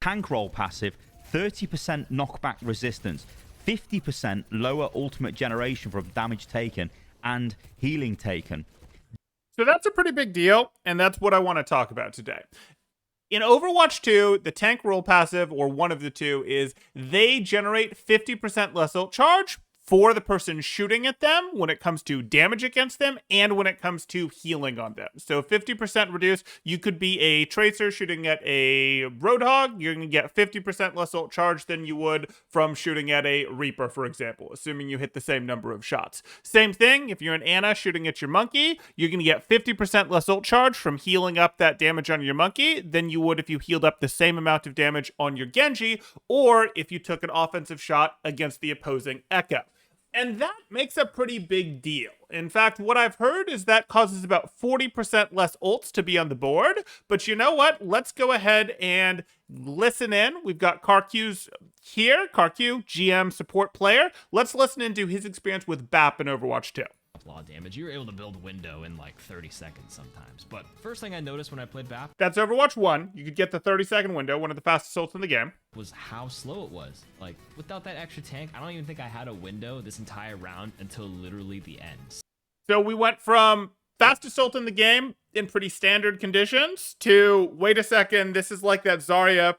Tank roll passive, 30% knockback resistance, 50% lower ultimate generation from damage taken and healing taken. So that's a pretty big deal, and that's what I want to talk about today. In Overwatch 2, the tank roll passive, or one of the two, is they generate 50% less ult charge for the person shooting at them when it comes to damage against them and when it comes to healing on them. So 50% reduced. You could be a Tracer shooting at a Roadhog. You're going to get 50% less ult charge than you would from shooting at a Reaper, for example, assuming you hit the same number of shots. Same thing, if you're an Ana shooting at your Monkey, you're going to get 50% less ult charge from healing up that damage on your Monkey than you would if you healed up the same amount of damage on your Genji, or if you took an offensive shot against the opposing Echo. And that makes a pretty big deal. In fact, what I've heard is that causes about 40% less ults to be on the board. But you know what? Let's go ahead and listen in. We've got KarQ's here. KarQ, GM support player. Let's listen into his experience with BAP in Overwatch 2. Law damage. You were able to build a window in like 30 seconds sometimes. But first thing I noticed when I played BAP, that's Overwatch 1. You could get the 30-second window, one of the fastest ults in the game, was how slow it was. Like, without that extra tank, I don't even think I had a window this entire round until literally the end. So we went from fastest ult in the game in pretty standard conditions to, wait a second, this is like that Zarya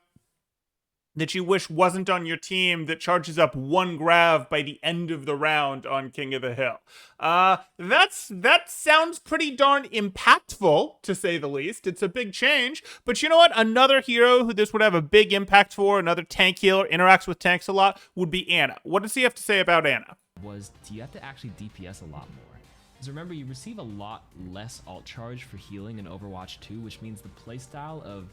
that you wish wasn't on your team that charges up one grav by the end of the round on King of the Hill. That sounds pretty darn impactful, to say the least. It's a big change, but you know what? Another hero who this would have a big impact for, another tank healer, interacts with tanks a lot, would be Ana. What does he have to say about Ana? Do you have to actually DPS a lot more? Because remember, you receive a lot less ult charge for healing in Overwatch 2, which means the playstyle of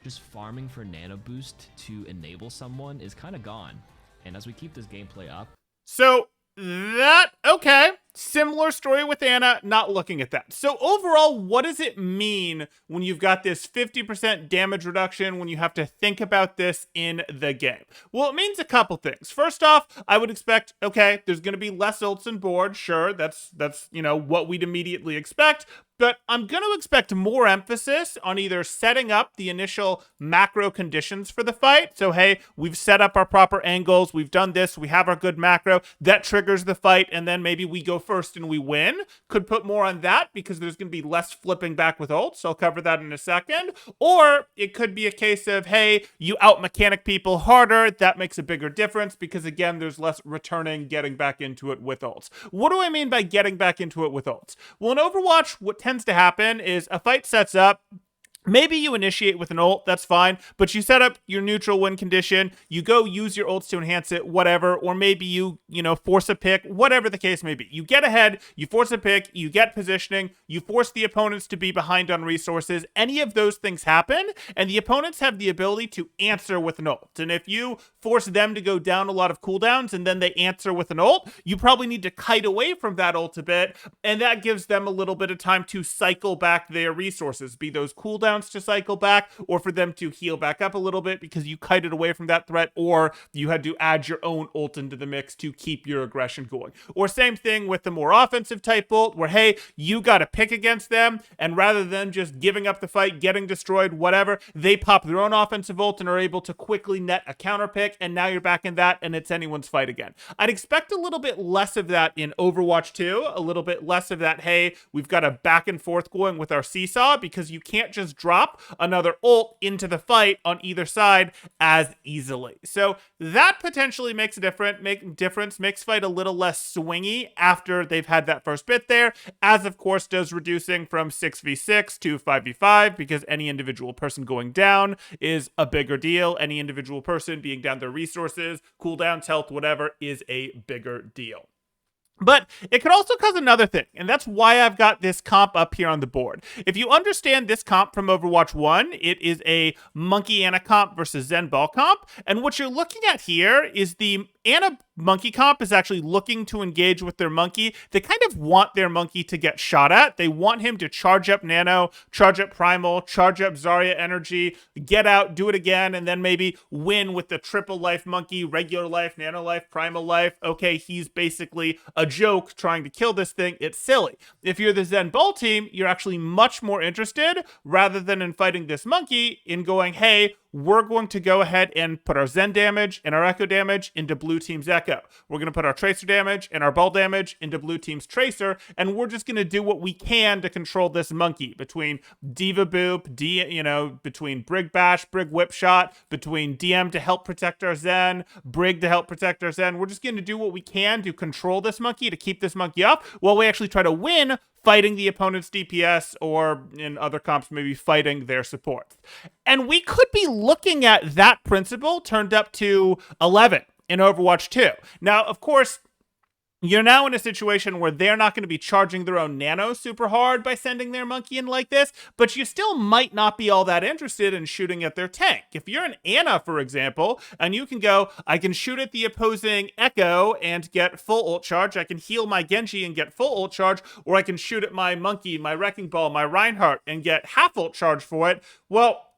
just farming for nano boost to enable someone is kind of gone. And as we keep this gameplay up, so okay, similar story with Ana, not looking at that. So overall, what does it mean when you've got this 50% damage reduction, when you have to think about this in the game? Well, it means a couple things. First off, I would expect, okay, there's going to be less ults on board. Sure, that's what we'd immediately expect. But I'm going to expect more emphasis on either setting up the initial macro conditions for the fight. So, hey, we've set up our proper angles. We've done this. We have our good macro. That triggers the fight. And then maybe we go first and we win. Could put more on that because there's going to be less flipping back with ults. I'll cover that in a second. Or it could be a case of, hey, you out-mechanic people harder. That makes a bigger difference because, again, there's less returning, getting back into it with ults. What do I mean by getting back into it with ults? Well, in Overwatch, what tends to happen is a fight sets up. Maybe you initiate with an ult, that's fine, but you set up your neutral win condition, you go use your ults to enhance it, whatever, or maybe you force a pick, whatever the case may be. You get ahead, you force a pick, you get positioning, you force the opponents to be behind on resources. Any of those things happen, and the opponents have the ability to answer with an ult. And if you force them to go down a lot of cooldowns and then they answer with an ult, you probably need to kite away from that ult a bit, and that gives them a little bit of time to cycle back their resources, be those cooldowns to cycle back, or for them to heal back up a little bit because you kited away from that threat, or you had to add your own ult into the mix to keep your aggression going. Or same thing with the more offensive type ult, where, hey, you got to pick against them, and rather than just giving up the fight, getting destroyed, whatever, they pop their own offensive ult and are able to quickly net a counter pick, and now you're back in that, and it's anyone's fight again. I'd expect a little bit less of that in Overwatch 2, a little bit less of that, hey, we've got a back and forth going with our seesaw, because you can't just drop another ult into the fight on either side as easily. So that potentially makes a difference, makes fight a little less swingy after they've had that first bit there, as of course does reducing from 6v6 to 5v5, because any individual person going down is a bigger deal. Any individual person being down their resources, cooldowns, health, whatever, is a bigger deal. But it could also cause another thing, and that's why I've got this comp up here on the board. If you understand this comp from Overwatch 1, it is a Monkey Ana comp versus Zen Ball comp, and what you're looking at here is the Ana Monkey comp is actually looking to engage with their Monkey. They kind of want their Monkey to get shot at. They want him to charge up Nano, charge up Primal, charge up Zarya energy, get out, do it again, and then maybe win with the triple life Monkey, regular life, Nano life, Primal life. Okay, he's basically a joke trying to kill this thing. It's silly. If you're the Zen Ball team, you're actually much more interested, rather than in fighting this Monkey, in going, hey, we're going to go ahead and put our Zen damage and our Echo damage into blue team's Echo. We're going to put our Tracer damage and our Ball damage into blue team's Tracer, and we're just going to do what we can to control this monkey between Diva Boop, between Brig Bash, Brig Whip Shot, between DM to help protect our Zen, Brig to help protect our Zen. We're just going to do what we can to control this monkey, to keep this monkey up, while we actually try to win fighting the opponent's DPS, or in other comps, maybe fighting their supports. And we could be looking at that principle turned up to 11 in Overwatch 2. Now, of course, you're now in a situation where they're not going to be charging their own nano super hard by sending their monkey in like this, but you still might not be all that interested in shooting at their tank. If you're an Ana, for example, and you can go, I can shoot at the opposing Echo and get full ult charge, I can heal my Genji and get full ult charge, or I can shoot at my monkey, my Wrecking Ball, my Reinhardt, and get half ult charge for it, well,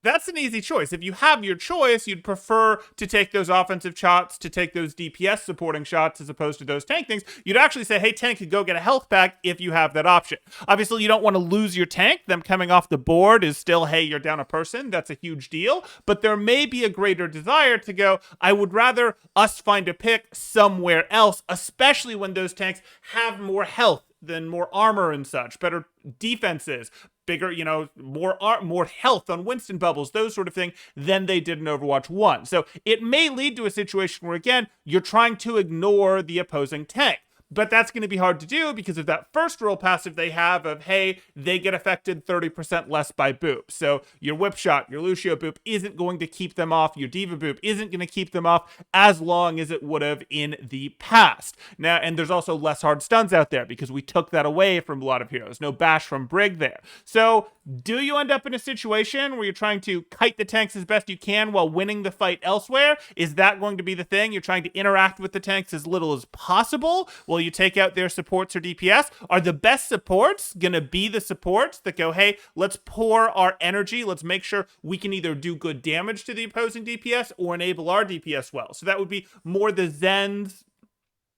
that's an easy choice. If you have your choice, you'd prefer to take those offensive shots, to take those DPS supporting shots as opposed to those tank things. You'd actually say, hey, tank, go get a health pack if you have that option. Obviously, you don't want to lose your tank. Them coming off the board is still, hey, you're down a person. That's a huge deal. But there may be a greater desire to go, I would rather us find a pick somewhere else, especially when those tanks have more health than more armor and such, better defenses, bigger, more health on Winston bubbles, those sort of thing, than they did in Overwatch 1. So it may lead to a situation where, again, you're trying to ignore the opposing tank. But that's going to be hard to do because of that first roll passive they have of, hey, they get affected 30% less by boop. So your whip shot, your Lucio boop isn't going to keep them off. Your Diva boop isn't going to keep them off as long as it would have in the past. Now, and there's also less hard stuns out there because we took that away from a lot of heroes. No bash from Brig there. So do you end up in a situation where you're trying to kite the tanks as best you can while winning the fight elsewhere? Is that going to be the thing? You're trying to interact with the tanks as little as possible? Well, you take out their supports or DPS? Are the best supports going to be the supports that go, hey, let's pour our energy, let's make sure we can either do good damage to the opposing DPS or enable our DPS well? So that would be more the Zens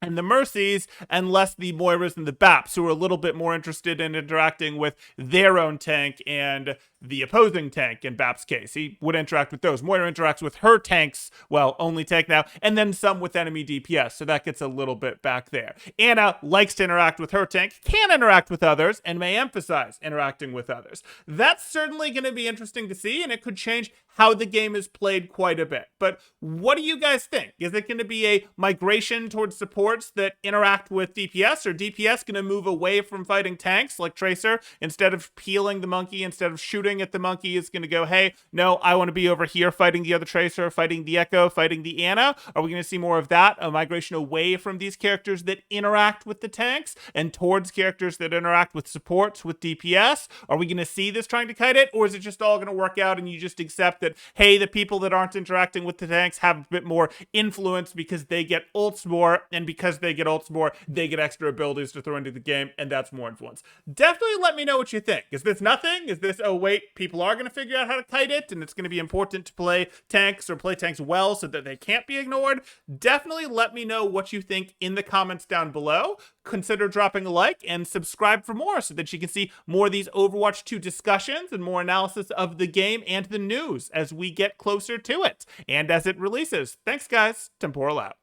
and the Mercies, and less the Moiras and the Baps, who are a little bit more interested in interacting with their own tank and the opposing tank in Bap's case. He would interact with those. Moira interacts with her tanks, well, only tank now, and then some with enemy DPS, so that gets a little bit back there. Ana likes to interact with her tank, can interact with others, and may emphasize interacting with others. That's certainly going to be interesting to see, and it could change how the game is played quite a bit. But what do you guys think? Is it going to be a migration towards supports that interact with DPS, or DPS going to move away from fighting tanks like Tracer? Instead of peeling the monkey, instead of shooting at the monkey, is going to go, hey, no, I want to be over here fighting the other Tracer, fighting the Echo, fighting the Ana? Are we going to see more of that? A migration away from these characters that interact with the tanks and towards characters that interact with supports, with DPS? Are we going to see this trying to kite it? Or is it just all going to work out and you just accept that, hey, the people that aren't interacting with the tanks have a bit more influence because they get ults more, and because they get ults more, they get extra abilities to throw into the game, and that's more influence. Definitely let me know what you think. Is this nothing? Is this, oh wait, people are going to figure out how to kite it, and it's going to be important to play tanks or play tanks well so that they can't be ignored? Definitely let me know what you think in the comments down below. Consider dropping a like and subscribe for more so that you can see more of these Overwatch 2 discussions and more analysis of the game and the news as we get closer to it and as it releases. Thanks, guys. Temporal out.